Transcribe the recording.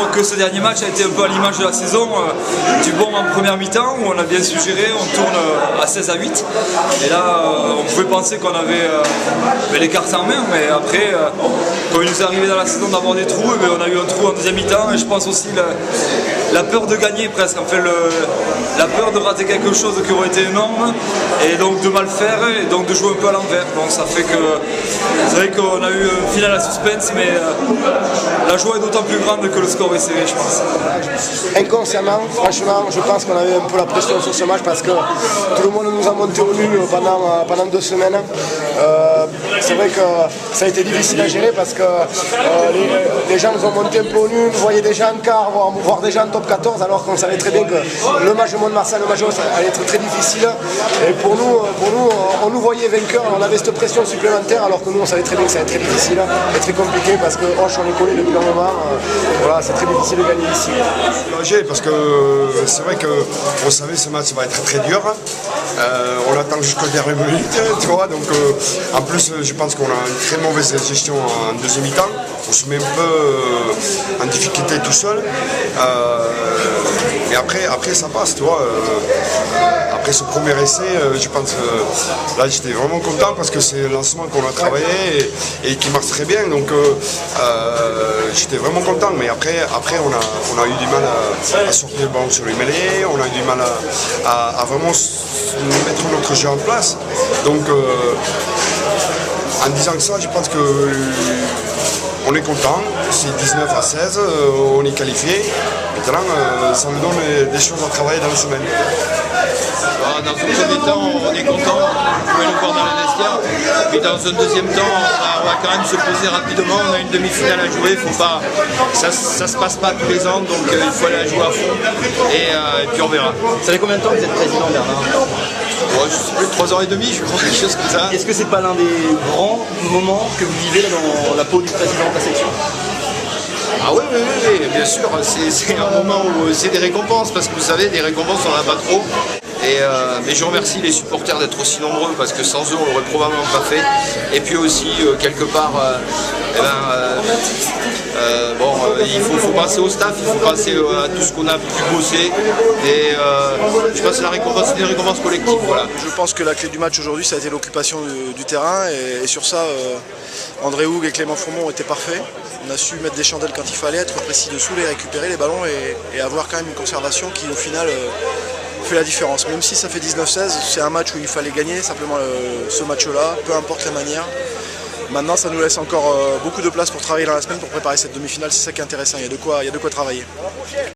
crois que ce dernier match a été un peu à l'image de la saison, du bon en première mi-temps où on a bien su gérer, on tourne à 16-8 et là on pouvait penser qu'on avait les cartes en main, mais après quand il nous est arrivé dans la saison d'avoir des trous, on a eu un trou en deuxième mi-temps et je pense aussi la peur de gagner presque, en fait la peur de rater quelque chose qui aurait été énorme et donc de mal faire et donc de jouer un peu à l'envers. Donc ça fait que c'est vrai qu'on a eu un final à suspense, mais la joie est d'autant plus grande que le score est serré, je pense. Inconsciemment, franchement, je pense qu'on avait un peu la pression sur ce match parce que tout le monde nous a monté au nu pendant 2 semaines. C'est vrai que ça a été difficile à gérer parce que les gens nous ont monté un peu au nu, nous voyaient déjà en quart, voire déjà en top 14, alors qu'on savait très bien que le match de Mont-de-Marsan, le match de Haute, allait être très difficile. Et pour nous, on nous voyait vainqueurs, on avait cette pression supplémentaire, alors que nous, on savait très bien que ça allait être très difficile et très compliqué parce que Hoche, on est collé depuis un moment. Voilà, c'est très difficile de gagner ici. Soulagé parce que c'est vrai qu'on savait que ce match va être très dur. On attend jusqu'aux dernières minutes, tu vois. Donc, en plus, je pense qu'on a une très mauvaise gestion en deuxième mi-temps. On se met un peu en difficulté tout seul. Et après ça passe, tu vois. Après ce premier essai, je pense là j'étais vraiment content parce que c'est le lancement qu'on a travaillé et qui marche très bien. Donc j'étais vraiment content. Mais après on a eu du mal à sortir le ballon sur les mêlées, on a eu du mal à vraiment mettre notre jeu en place. Donc en disant ça, je pense que on est content, c'est 19-16, on est qualifié. Maintenant, ça nous donne des choses à travailler dans la semaine. Dans un premier temps, on est content, on pouvait le voir dans le vestiaire. Puis dans un deuxième temps, on va quand même se poser rapidement. On a une demi-finale à jouer, faut pas, ça se passe pas tous les ans, donc il faut aller la jouer à fond. Et puis on verra. Ça fait combien de temps que vous êtes président, Bernard? Je sais plus, 3 ans et demi, je crois, quelque chose comme ça. Est-ce que c'est pas l'un des grands moments que vous vivez dans la peau du président de la section? Ah oui, bien sûr, c'est un moment où c'est des récompenses, parce que vous savez, des récompenses on n'en a pas trop. Mais je remercie les supporters d'être aussi nombreux, parce que sans eux on l'aurait probablement pas fait. Et puis aussi, quelque part, il faut penser au staff, il faut penser à tout ce qu'on a pu bosser. Et je pense que c'est des récompenses collectives. Voilà. Je pense que la clé du match aujourd'hui, ça a été l'occupation du terrain. Et sur ça, André Houg et Clément Fourmont ont été parfaits. On a su mettre des chandelles quand il fallait, être précis dessous, les récupérer les ballons et avoir quand même une conservation qui au final fait la différence. Même si ça fait 19-16, c'est un match où il fallait gagner, simplement ce match-là, peu importe la manière. Maintenant, ça nous laisse encore beaucoup de place pour travailler dans la semaine, pour préparer cette demi-finale, c'est ça qui est intéressant, il y a de quoi travailler.